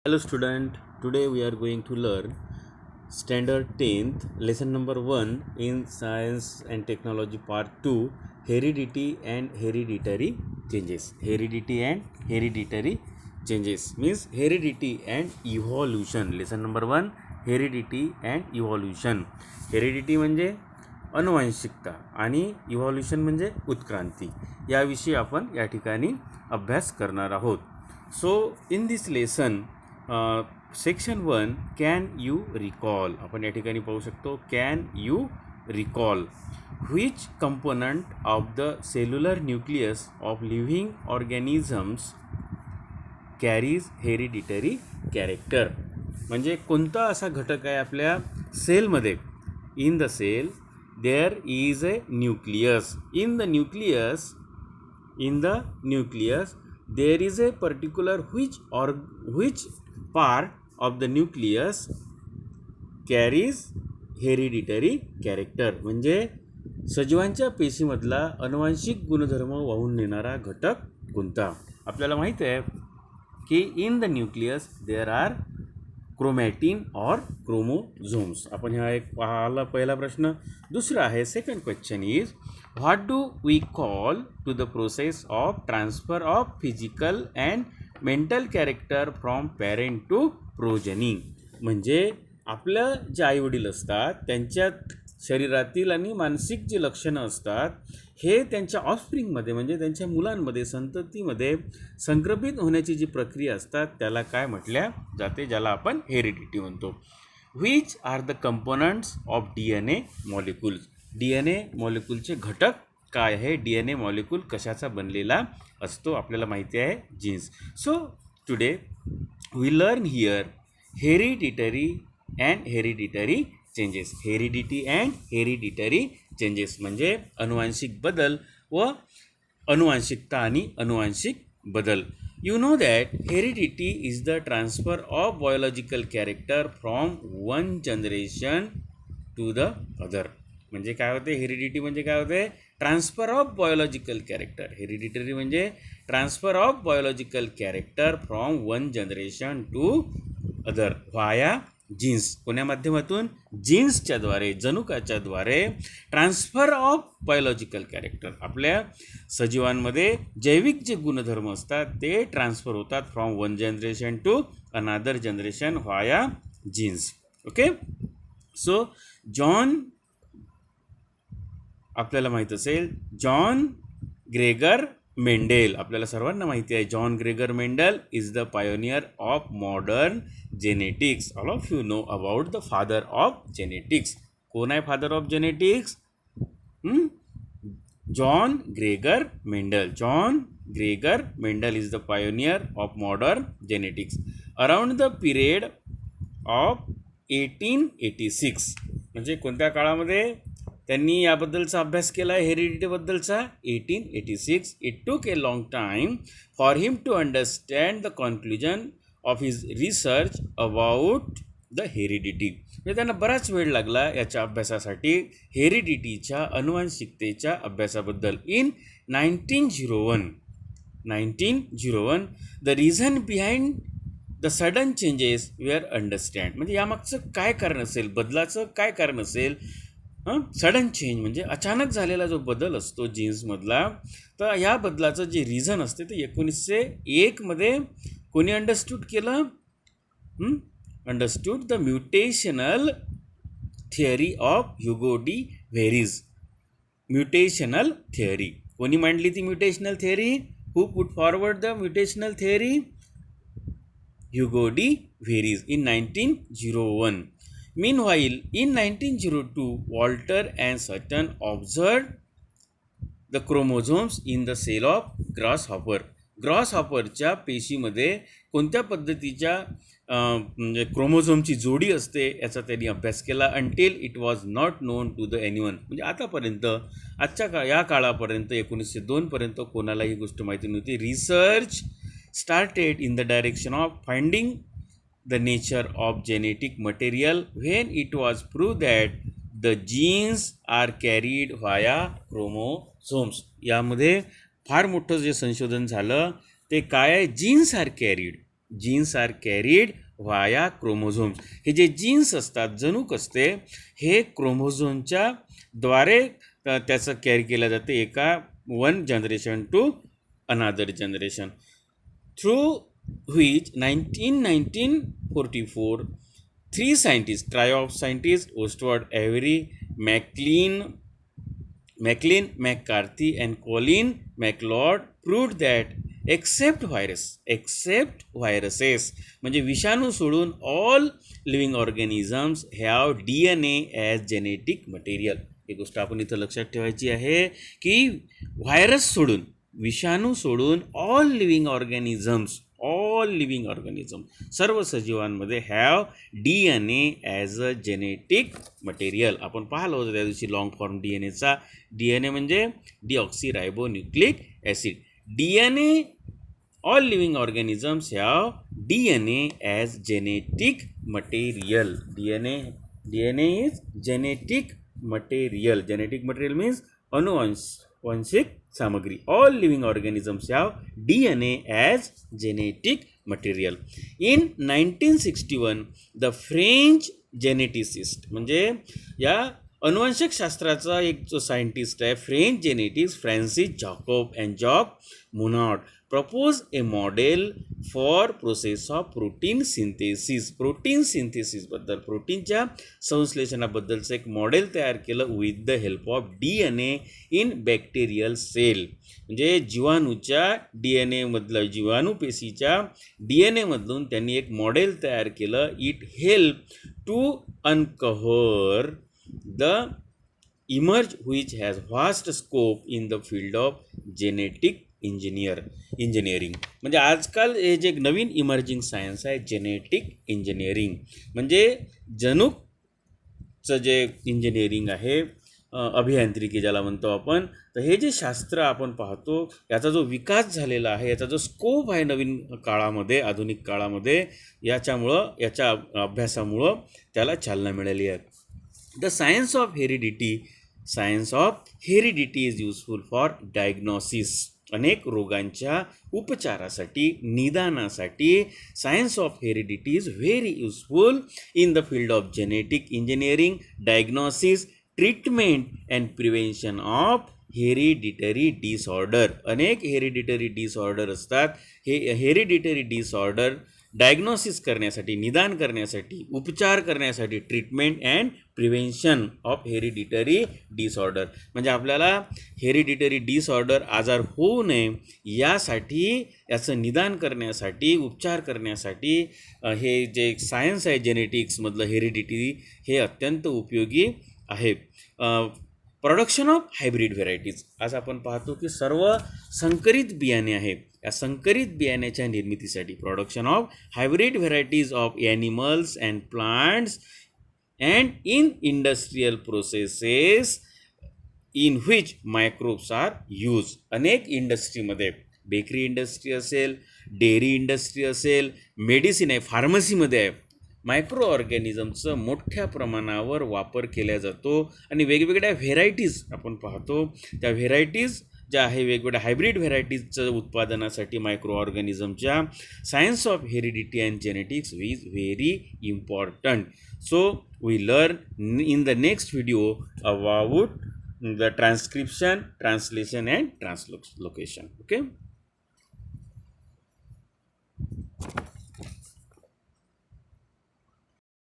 Hello student, today we are going to learn standard 10th lesson number 1 in science and technology part 2 heredity and hereditary changes. Heredity and hereditary changes means heredity and evolution. Lesson number 1 heredity and evolution. Heredity म्हणजे अनुवांशिकता आणि evolution म्हणजे उत्क्रांती. याविषयी आपण या ठिकाणी अभ्यास करणार आहोत. So in this lesson section 1 can you recall. आपण या ठिकाणी पाहू शकतो can you recall which component of the cellular nucleus of living organisms carries hereditary character. म्हणजे कोणता असा घटक आहे आपल्या सेलमध्ये. In the cell there is a nucleus. In the nucleus there is a particular which part of the nucleus carries hereditary character. म्हणजे सजीवांच्या पेशीमधला अनुवांशिक गुणधर्म वाहून नेणारा घटक कोणता. आपल्याला माहिती आहे की in the nucleus there are chromatin और क्रोमोझोम्स. आपण हा एक पाहिला पहिला प्रश्न. दुसरा आहे second question is what do we call to the process of transfer of physical and mental character from parent to progeny. म्हणजे आपलं जे आईवडील असतात त्यांच्या शरीरातील आणि मानसिक जी लक्षणं असतात हे त्यांच्या ऑफस्प्रिंगमध्ये म्हणजे त्यांच्या मुलांमध्ये संततीमध्ये संक्रमित होण्याची जी प्रक्रिया असतात त्याला काय म्हटल्या जाते, ज्याला आपण हेरिडिटी म्हणतो. Which are the components of DNA molecules. DNA मॉलिक्युलचे घटक काय आहे. DNA मॉलिक्यूल कशाचा बनलेला असतो आपल्याला माहिती आहे, genes. So today we learn here hereditary and hereditary changes. Heredity and hereditary changes म्हणजे अनुवांशिक बदल व अनुवांशिकता आणि अनुवांशिक बदल. You know that heredity is the transfer of biological character from one generation to the other. म्हणजे काय होते हेरिडिटी म्हणजे काय होते transfer of biological character. Hereditary म्हणजे transfer of biological character from one generation to other via genes. कोण्या माध्यमातून. जीन्सच्याद्वारे, जनुकाच्याद्वारे ट्रान्सफर ऑफ बायोलॉजिकल कॅरेक्टर. आपल्या सजीवांमध्ये जैविक जे गुणधर्म असतात ते ट्रान्सफर होतात from one generation to another generation via genes. Okay. So John आपल्याला माहीत असेल जॉन ग्रेगर मेंडेल. आपल्याला सर्वांना माहिती आहे John Gregor Mendel is the pioneer of modern genetics. All of you know about the father of genetics. कोण आहे father of genetics. John Gregor Mendel. John Gregor Mendel is the pioneer of modern genetics. Around the period of 1886 म्हणजे कोणत्या काळामध्ये त्यांनी याबद्दलचा अभ्यास केला आहे हेरिडिटीबद्दलचा. 1886. It took a long time for him to understand the conclusion of his research about the heredity. म्हणजे त्यांना बराच वेळ लागला याच्या अभ्यासासाठी हेरिडिटीच्या अनुवांशिकतेच्या अभ्यासाबद्दल. In 1901 the reason behind the sudden changes were understand. म्हणजे यामागचं काय कारण असेल, बदलाचं काय कारण असेल. सडन चेंज म्हणजे अचानक झालेला जो बदल असतो जीन्समधला, तर या बदलाचं जे रिझन असते ते 1901 मध्ये कोणी अंडरस्टूड केलं. Understood the mutational theory of Hugo D varies. Mutational theory कोणी मांडली ती mutational theory. Who put forward the mutational theory. Hugo D varies in 1901. Meanwhile, in 1902, Walter and Sutton observed the chromosomes in the cell of grasshopper. ग्रॉसहॉपरच्या पेशीमध्ये कोणत्या पद्धतीच्या म्हणजे क्रोमोझोमची जोडी असते याचा त्यांनी अभ्यास केला. Until it was not known to the anyone. म्हणजे आतापर्यंत या काळापर्यंत 1902 पर्यंत कोणाला ही गोष्ट माहिती नव्हती. Research started in the direction of finding the nature of genetic material when it was proved that the genes are carried via chromosomes. यामध्ये फार मोठं जे संशोधन झालं ते काय आहे. Genes are carried genes are carried via chromosomes. हे जे जीन्स असतात, जनुक असते, हे क्रोमोझोमच्या द्वारे त्याचं कॅरी केलं जातं एका one generation to another generation. Through which 1944 three scientists, trio of scientists, Ostwald, Avery, McLean, McCarthy, and Colin McLeod proved that except viruses म्हणजे विषाणू सोडून all living organisms have DNA as genetic material. ही गोष्ट आपण इथं लक्षात ठेवायची आहे की व्हायरस सोडून, विषाणू सोडून ऑल लिव्हिंग ऑर्गॅनिझम सर्व सजीवांमध्ये have DNA as a genetic material. आपण पाहिलं होतं त्या दिवशी लॉंग फॉर्म DNAचा. DNA म्हणजे डिऑक्सिरायबोन्यूक्लिक acid. DNA all living organisms have DNA as genetic material. DNA is genetic material. Genetic material means अनुवांशिक सामग्री. All living organisms have DNA as genetic material. In 1961 the French geneticist म्हणजे या अनुवंशिक शास्त्राचा एक जो scientist आहे French genetics Francis Jacob and Jacques Monod propose a model for process of protein synthesis. Protein सिंथेसिसबद्दल, प्रोटीनच्या संश्लेषणाबद्दलचं एक मॉडेल तयार केलं with the help of DNA in bacterial cell. म्हणजे जीवाणूच्या DNA मधलं, जीवाणू पेशीच्या DNA मधून त्यांनी एक मॉडेल तयार केलं. It help to uncover the emerge which has vast scope in the field of genetic engineering. म्हणजे आजकाल हे जे नवीन इमर्जिंग सायन्स आहे जेनेटिक इंजिनिअरिंग, म्हणजे जनुकचं जे इंजिनिअरिंग आहे, अभियांत्रिकी ज्याला म्हणतो आपण. तर हे जे शास्त्र आपण पाहतो याचा जो विकास झालेला आहे, याचा जो स्कोप आहे नवीन काळामध्ये, आधुनिक काळामध्ये, याच्या अभ्यासामुळं त्याला चालना मिळाली आहे. The science of heredity is useful for diagnosis. अनेक रोगांच्या उपचारासाठी, निदानासाठी science of heredity is very useful in the field of genetic engineering, diagnosis, treatment and prevention of hereditary disorder. अनेक हेरिडिटरी डिसऑर्डर असतात. हे हेरिडिटरी डिसऑर्डर डायग्नोसिस करण्यासाठी, निदान करण्यासाठी, उपचार करण्यासाठी, treatment and prevention of hereditary disorder. म्हणजे आपल्याला हेरिडिटरी डिसऑर्डर आजार होऊ नये यासाठी, याचं निदान करण्यासाठी, उपचार करण्यासाठी हे जे सायन्स आहे जेनेटिक्समधलं हेरिडिटरी, हे अत्यंत उपयोगी आहे. Production of hybrid varieties. आज आपण पाहतो की सर्व संकरित बियाणे आहेत. या संकरित बियाण्याच्या निर्मितीसाठी production of hybrid varieties of animals and plants and in industrial processes in which microbes are use. अनेक इंडस्ट्रीमध्ये, बेकरी इंडस्ट्री असेल, डेअरी इंडस्ट्री असेल, मेडिसिन आहे, फार्मसीमध्ये आहे, मायक्रो ऑर्गॅनिझमचं मोठ्या प्रमाणावर वापर केला जातो. आणि वेगवेगळ्या व्हेरायटीज आपण पाहतो. त्या व्हेरायटीज ज्या आहे, वेगवेगळ्या हायब्रिड व्हेरायटीजचं उत्पादनासाठी मायक्रो ऑर्गॅनिझमच्या science of heredity and genetics is very important. So we learn in the next video about the transcription, translation and translocation. Okay.